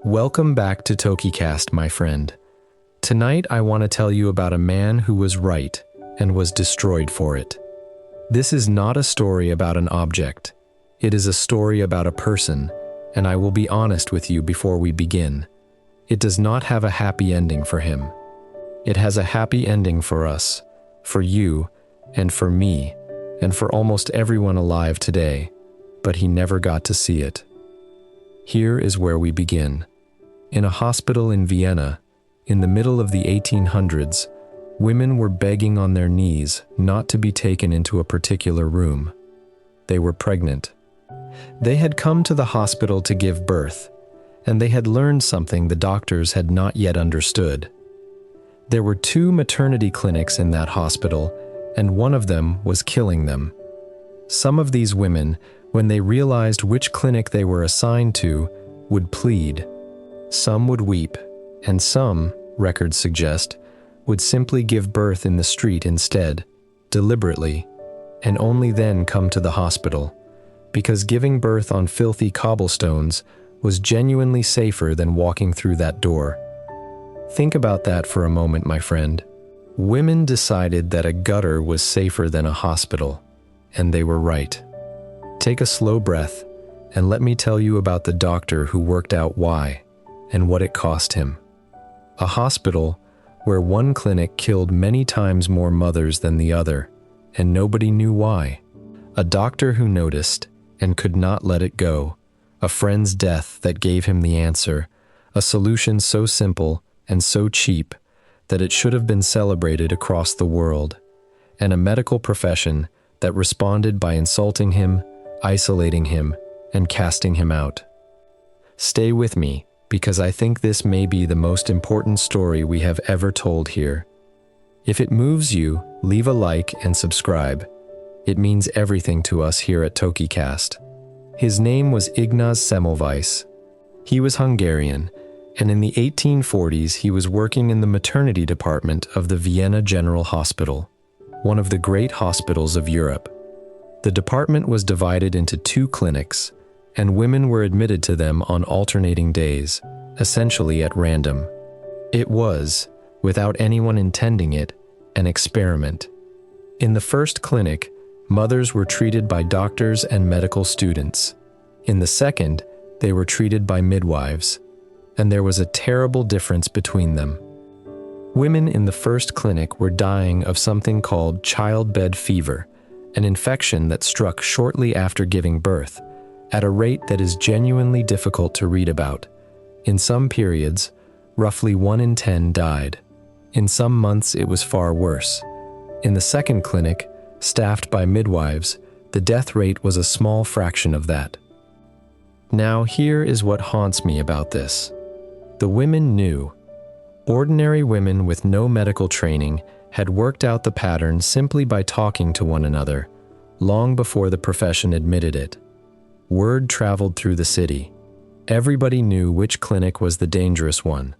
Welcome back to TokiCast, my friend. Tonight I want to tell you about a man who was right and was destroyed for it. This is not a story about an object. It is a story about a person, and I will be honest with you before we begin. It does not have a happy ending for him. It has a happy ending for us, for you, and for me, and for almost everyone alive today, but he never got to see it. Here is where we begin. In a hospital in Vienna, in the middle of the 1800s, women were begging on their knees not to be taken into a particular room. They were pregnant. They had come to the hospital to give birth, and they had learned something the doctors had not yet understood. There were 2 maternity clinics in that hospital, and one of them was killing them. Some of these women, when they realized which clinic they were assigned to, would plead. Some would weep, and some, records suggest, would simply give birth in the street instead, deliberately, and only then come to the hospital, because giving birth on filthy cobblestones was genuinely safer than walking through that door. Think about that for a moment, my friend. Women decided that a gutter was safer than a hospital, and they were right. Take a slow breath, and let me tell you about the doctor who worked out why, and what it cost him. A hospital where one clinic killed many times more mothers than the other, and nobody knew why. A doctor who noticed and could not let it go. A friend's death that gave him the answer. A solution so simple and so cheap that it should have been celebrated across the world. And a medical profession that responded by insulting him, isolating him, and casting him out. Stay with me, because I think this may be the most important story we have ever told here. If it moves you, leave a like and subscribe. It means everything to us here at TokiCast. His name was Ignaz Semmelweis. He was Hungarian, and in the 1840s he was working in the maternity department of the Vienna General Hospital, one of the great hospitals of Europe. The department was divided into 2 clinics, and women were admitted to them on alternating days, essentially at random. It was, without anyone intending it, an experiment. In the first clinic, mothers were treated by doctors and medical students. In the second, they were treated by midwives, and there was a terrible difference between them. Women in the first clinic were dying of something called childbed fever, an infection that struck shortly after giving birth, at a rate that is genuinely difficult to read about. In some periods, roughly 1 in 10 died. In some months it was far worse. In the second clinic, staffed by midwives, the death rate was a small fraction of that. Now here is what haunts me about this. The women knew. Ordinary women with no medical training had worked out the pattern simply by talking to one another, long before the profession admitted it. Word traveled through the city. Everybody knew which clinic was the dangerous one.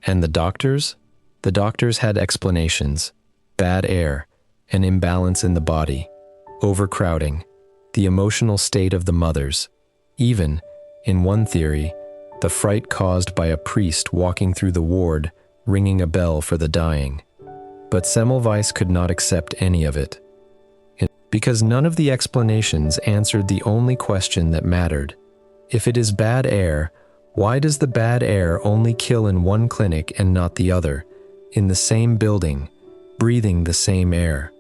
And the doctors? The doctors had explanations. Bad air, an imbalance in the body, overcrowding, the emotional state of the mothers, even, in one theory, the fright caused by a priest walking through the ward, ringing a bell for the dying. But Semmelweis could not accept any of it, because none of the explanations answered the only question that mattered. If it is bad air, why does the bad air only kill in one clinic and not the other, in the same building, breathing the same air?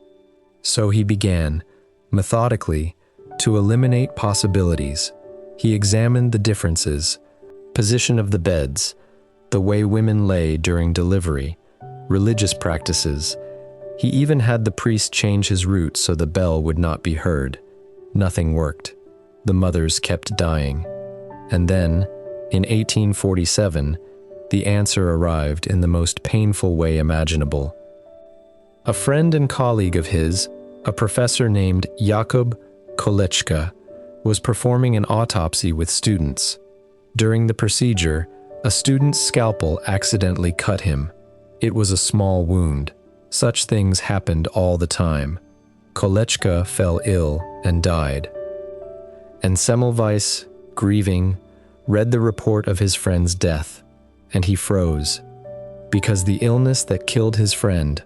So he began, methodically, to eliminate possibilities. He examined the differences, position of the beds, the way women lay during delivery, religious practices. He even had the priest change his route so the bell would not be heard. Nothing worked. The mothers kept dying. And then, in 1847, the answer arrived in the most painful way imaginable. A friend and colleague of his, a professor named Jakub Kolečka, was performing an autopsy with students. During the procedure, a student's scalpel accidentally cut him. It was a small wound. Such things happened all the time. Kolečka fell ill and died. And Semmelweis, grieving, read the report of his friend's death, and he froze. Because the illness that killed his friend,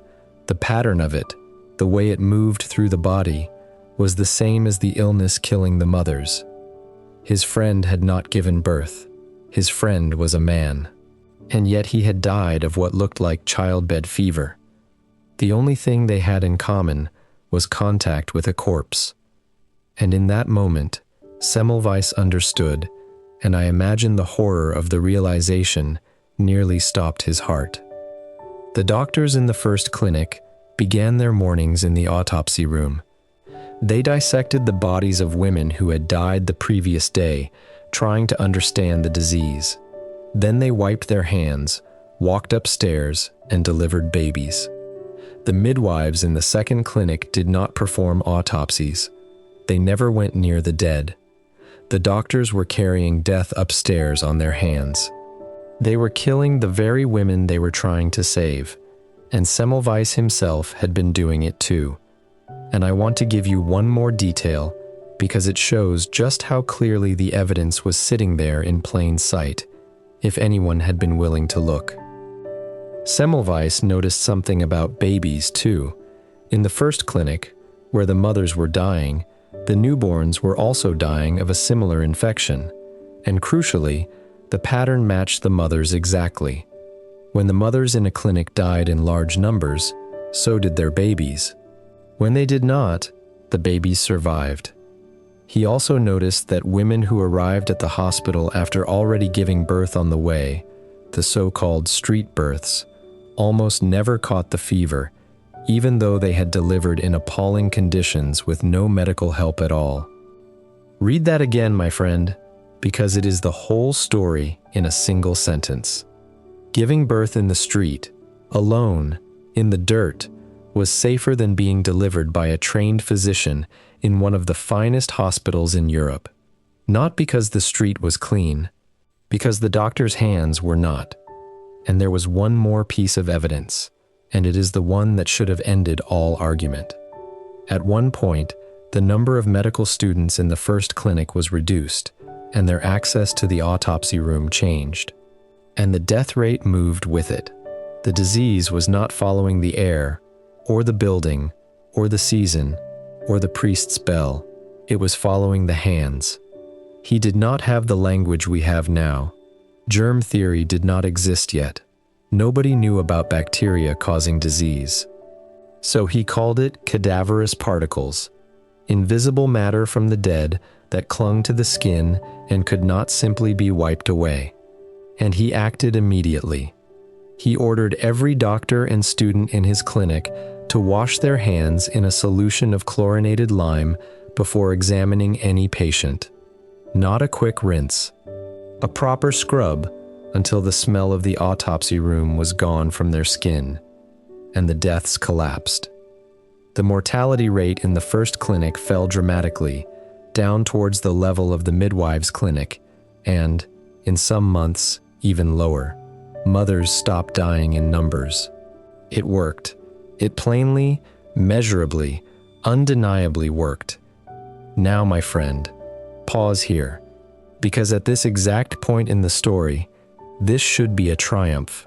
the pattern of it, the way it moved through the body, was the same as the illness killing the mothers. His friend had not given birth. His friend was a man. And yet he had died of what looked like childbed fever. The only thing they had in common was contact with a corpse. And in that moment, Semmelweis understood, and I imagine the horror of the realization nearly stopped his heart. The doctors in the first clinic began their mornings in the autopsy room. They dissected the bodies of women who had died the previous day, trying to understand the disease. Then they wiped their hands, walked upstairs, and delivered babies. The midwives in the second clinic did not perform autopsies. They never went near the dead. The doctors were carrying death upstairs on their hands. They were killing the very women they were trying to save, and Semmelweis himself had been doing it too. And I want to give you one more detail because it shows just how clearly the evidence was sitting there in plain sight, if anyone had been willing to look. Semmelweis noticed something about babies too. In the first clinic, where the mothers were dying, the newborns were also dying of a similar infection, and crucially, the pattern matched the mothers exactly. When the mothers in a clinic died in large numbers, so did their babies. When they did not, the babies survived. He also noticed that women who arrived at the hospital after already giving birth on the way, the so-called street births, almost never caught the fever, even though they had delivered in appalling conditions with no medical help at all. Read that again, my friend, because it is the whole story in a single sentence. Giving birth in the street, alone, in the dirt, was safer than being delivered by a trained physician in one of the finest hospitals in Europe. Not because the street was clean, because the doctor's hands were not. And there was one more piece of evidence, and it is the one that should have ended all argument. At one point, the number of medical students in the first clinic was reduced, and their access to the autopsy room changed. And the death rate moved with it. The disease was not following the air, or the building, or the season, or the priest's bell. It was following the hands. He did not have the language we have now. Germ theory did not exist yet. Nobody knew about bacteria causing disease. So he called it cadaverous particles, invisible matter from the dead that clung to the skin and could not simply be wiped away. And he acted immediately. He ordered every doctor and student in his clinic to wash their hands in a solution of chlorinated lime before examining any patient. Not a quick rinse. A proper scrub until the smell of the autopsy room was gone from their skin, and the deaths collapsed. The mortality rate in the first clinic fell dramatically, down towards the level of the midwives' clinic, and, in some months, even lower. Mothers stopped dying in numbers. It worked. It plainly, measurably, undeniably worked. Now, my friend, pause here, because at this exact point in the story, this should be a triumph.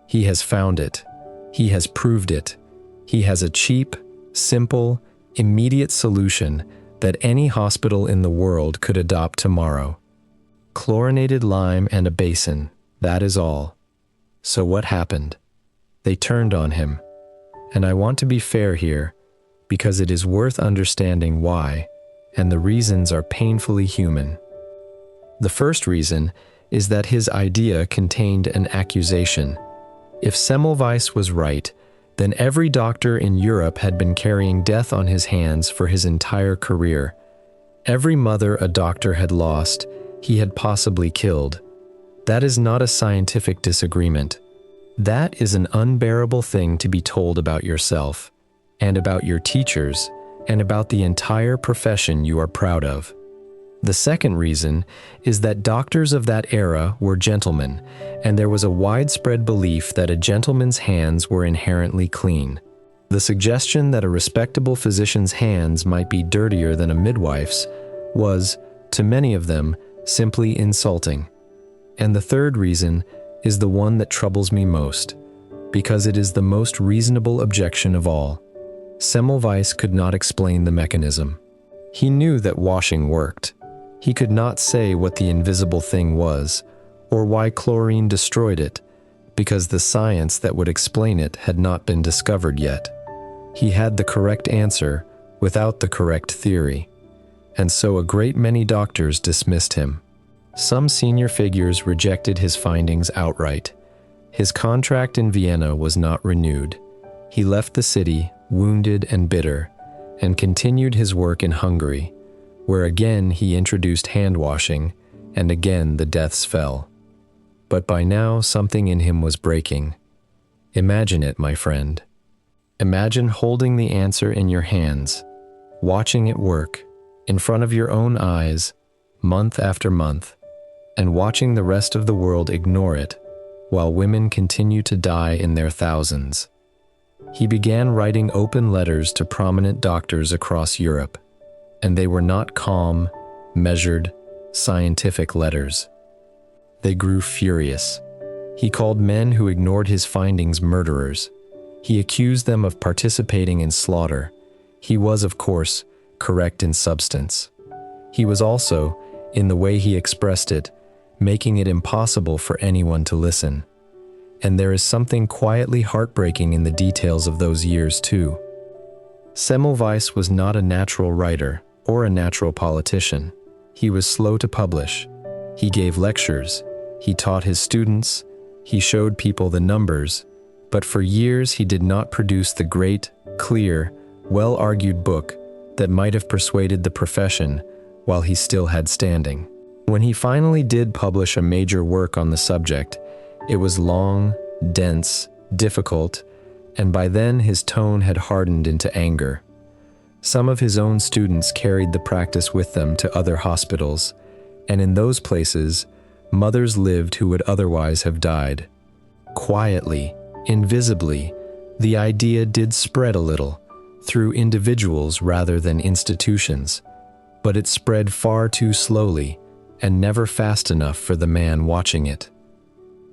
He has found it. He has proved it. He has a cheap, simple, immediate solution that any hospital in the world could adopt tomorrow. Chlorinated lime and a basin, that is all. So what happened? They turned on him. And I want to be fair here, because it is worth understanding why, and the reasons are painfully human. The first reason is that his idea contained an accusation. If Semmelweis was right, then every doctor in Europe had been carrying death on his hands for his entire career. Every mother a doctor had lost, he had possibly killed. That is not a scientific disagreement. That is an unbearable thing to be told about yourself, and about your teachers, and about the entire profession you are proud of. The second reason is that doctors of that era were gentlemen, and there was a widespread belief that a gentleman's hands were inherently clean. The suggestion that a respectable physician's hands might be dirtier than a midwife's was, to many of them, simply insulting. And the third reason is the one that troubles me most, because it is the most reasonable objection of all. Semmelweis could not explain the mechanism. He knew that washing worked. He could not say what the invisible thing was, or why chlorine destroyed it, because the science that would explain it had not been discovered yet. He had the correct answer without the correct theory, and so a great many doctors dismissed him. Some senior figures rejected his findings outright. His contract in Vienna was not renewed. He left the city, wounded and bitter, and continued his work in Hungary, where again he introduced hand-washing, and again the deaths fell. But by now something in him was breaking. Imagine it, my friend. Imagine holding the answer in your hands, watching it work, in front of your own eyes, month after month, and watching the rest of the world ignore it, while women continue to die in their thousands. He began writing open letters to prominent doctors across Europe, and they were not calm, measured, scientific letters. They grew furious. He called men who ignored his findings murderers. He accused them of participating in slaughter. He was, of course, correct in substance. He was also, in the way he expressed it, making it impossible for anyone to listen. And there is something quietly heartbreaking in the details of those years, too. Semmelweis was not a natural writer or a natural politician. He was slow to publish. He gave lectures. He taught his students. He showed people the numbers. But for years he did not produce the great, clear, well-argued book that might have persuaded the profession while he still had standing. When he finally did publish a major work on the subject, it was long, dense, difficult, and by then his tone had hardened into anger. Some of his own students carried the practice with them to other hospitals, and in those places, mothers lived who would otherwise have died. Quietly, invisibly, the idea did spread a little, through individuals rather than institutions, but it spread far too slowly and never fast enough for the man watching it.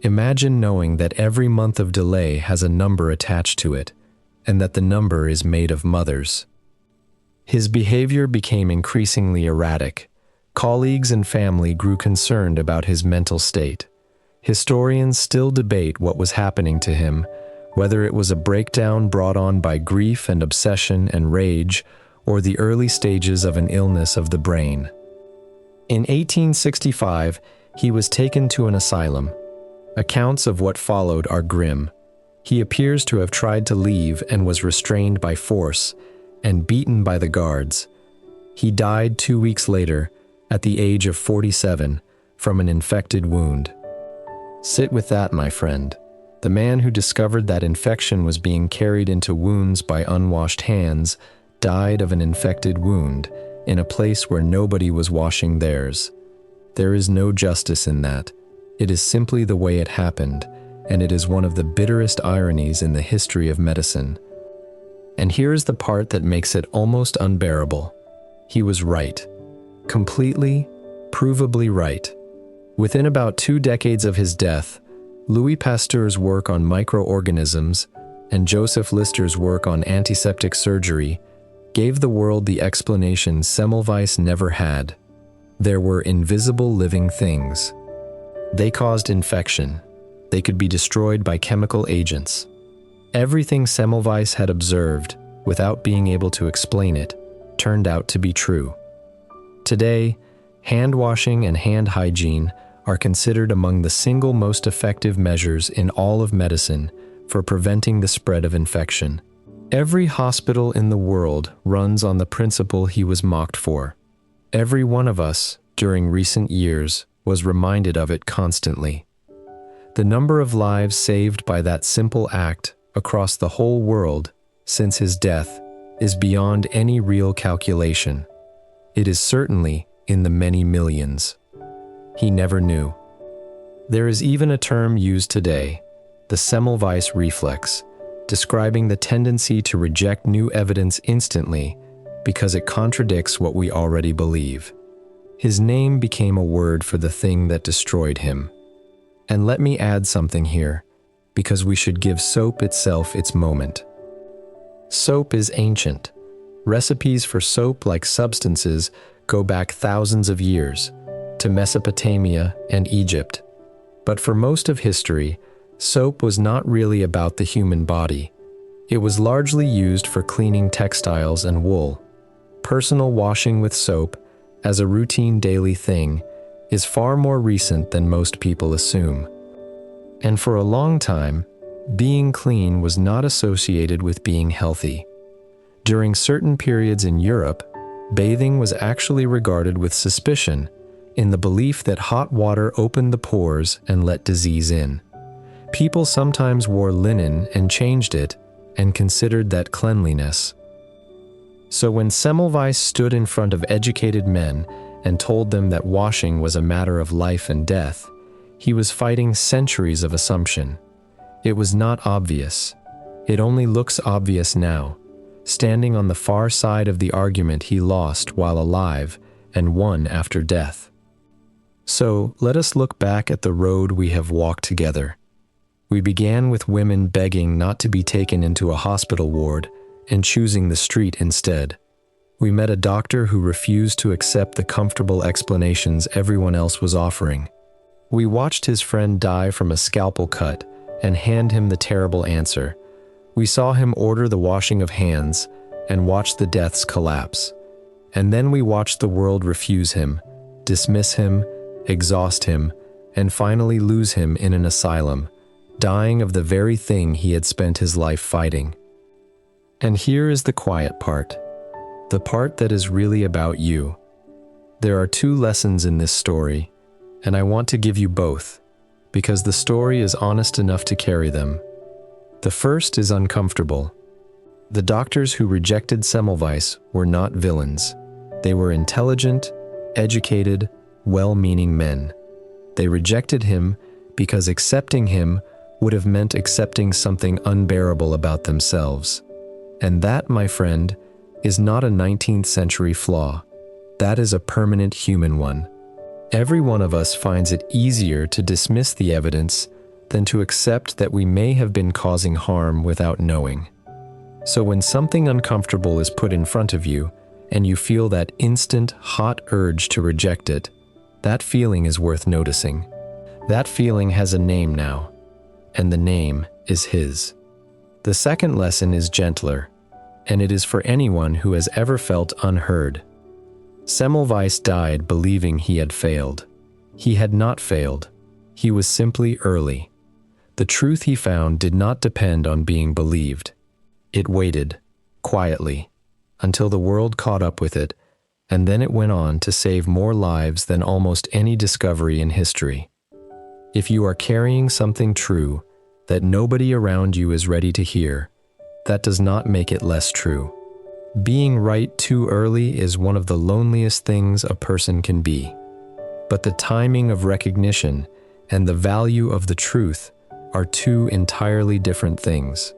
Imagine knowing that every month of delay has a number attached to it, and that the number is made of mothers. His behavior became increasingly erratic. Colleagues and family grew concerned about his mental state. Historians still debate what was happening to him, whether it was a breakdown brought on by grief and obsession and rage, or the early stages of an illness of the brain. In 1865, he was taken to an asylum. Accounts of what followed are grim. He appears to have tried to leave and was restrained by force and beaten by the guards. He died 2 weeks later, at the age of 47, from an infected wound. Sit with that, my friend. The man who discovered that infection was being carried into wounds by unwashed hands died of an infected wound in a place where nobody was washing theirs. There is no justice in that. It is simply the way it happened, and it is one of the bitterest ironies in the history of medicine. And here is the part that makes it almost unbearable. He was right. Completely, provably right. Within about 2 decades of his death, Louis Pasteur's work on microorganisms and Joseph Lister's work on antiseptic surgery gave the world the explanation Semmelweis never had. There were invisible living things. They caused infection. They could be destroyed by chemical agents. Everything Semmelweis had observed, without being able to explain it, turned out to be true. Today, hand washing and hand hygiene are considered among the single most effective measures in all of medicine for preventing the spread of infection. Every hospital in the world runs on the principle he was mocked for. Every one of us, during recent years, was reminded of it constantly. The number of lives saved by that simple act across the whole world since his death is beyond any real calculation. It is certainly in the many millions. He never knew. There is even a term used today, the Semmelweis reflex, describing the tendency to reject new evidence instantly because it contradicts what we already believe. His name became a word for the thing that destroyed him. And let me add something here, because we should give soap itself its moment. Soap is ancient. Recipes for soap-like substances go back thousands of years, to Mesopotamia and Egypt. But for most of history, soap was not really about the human body. It was largely used for cleaning textiles and wool. Personal washing with soap, as a routine daily thing, is far more recent than most people assume. And for a long time, being clean was not associated with being healthy. During certain periods in Europe, bathing was actually regarded with suspicion, in the belief that hot water opened the pores and let disease in. People sometimes wore linen and changed it, and considered that cleanliness. So when Semmelweis stood in front of educated men and told them that washing was a matter of life and death, he was fighting centuries of assumption. It was not obvious. It only looks obvious now, standing on the far side of the argument he lost while alive and won after death. So let us look back at the road we have walked together. We began with women begging not to be taken into a hospital ward and choosing the street instead. We met a doctor who refused to accept the comfortable explanations everyone else was offering. We watched his friend die from a scalpel cut and hand him the terrible answer. We saw him order the washing of hands and watch the deaths collapse. And then we watched the world refuse him, dismiss him, exhaust him, and finally lose him in an asylum, dying of the very thing he had spent his life fighting. And here is the quiet part, the part that is really about you. There are two lessons in this story, and I want to give you both, because the story is honest enough to carry them. The first is uncomfortable. The doctors who rejected Semmelweis were not villains. They were intelligent, educated, well-meaning men. They rejected him because accepting him would have meant accepting something unbearable about themselves. And that, my friend, is not a 19th century flaw. That is a permanent human one. Every one of us finds it easier to dismiss the evidence than to accept that we may have been causing harm without knowing. So when something uncomfortable is put in front of you, and you feel that instant, hot urge to reject it, that feeling is worth noticing. That feeling has a name now, and the name is his. The second lesson is gentler, and it is for anyone who has ever felt unheard. Semmelweis died believing he had failed. He had not failed. He was simply early. The truth he found did not depend on being believed. It waited, quietly, until the world caught up with it, and then it went on to save more lives than almost any discovery in history. If you are carrying something true that nobody around you is ready to hear, that does not make it less true. Being right too early is one of the loneliest things a person can be. But the timing of recognition and the value of the truth are two entirely different things.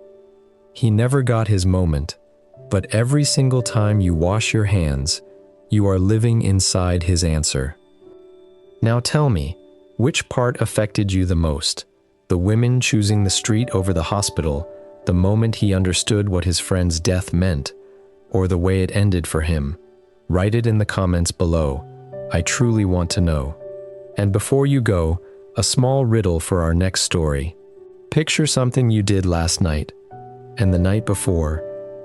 He never got his moment, but every single time you wash your hands, you are living inside his answer. Now tell me, which part affected you the most? The women choosing the street over the hospital, the moment he understood what his friend's death meant, or the way it ended for him? Write it in the comments below. I truly want to know. And before you go, a small riddle for our next story. Picture something you did last night, and the night before,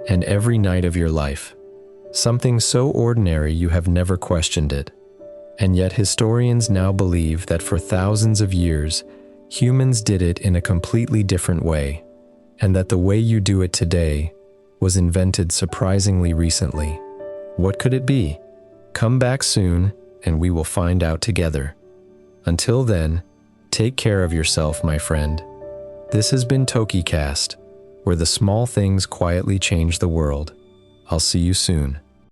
and every night of your life. Something so ordinary you have never questioned it. And yet historians now believe that for thousands of years, humans did it in a completely different way, and that the way you do it today was invented surprisingly recently. What could it be? Come back soon, and we will find out together. Until then, take care of yourself, my friend. This has been TokiCast, where the small things quietly change the world. I'll see you soon.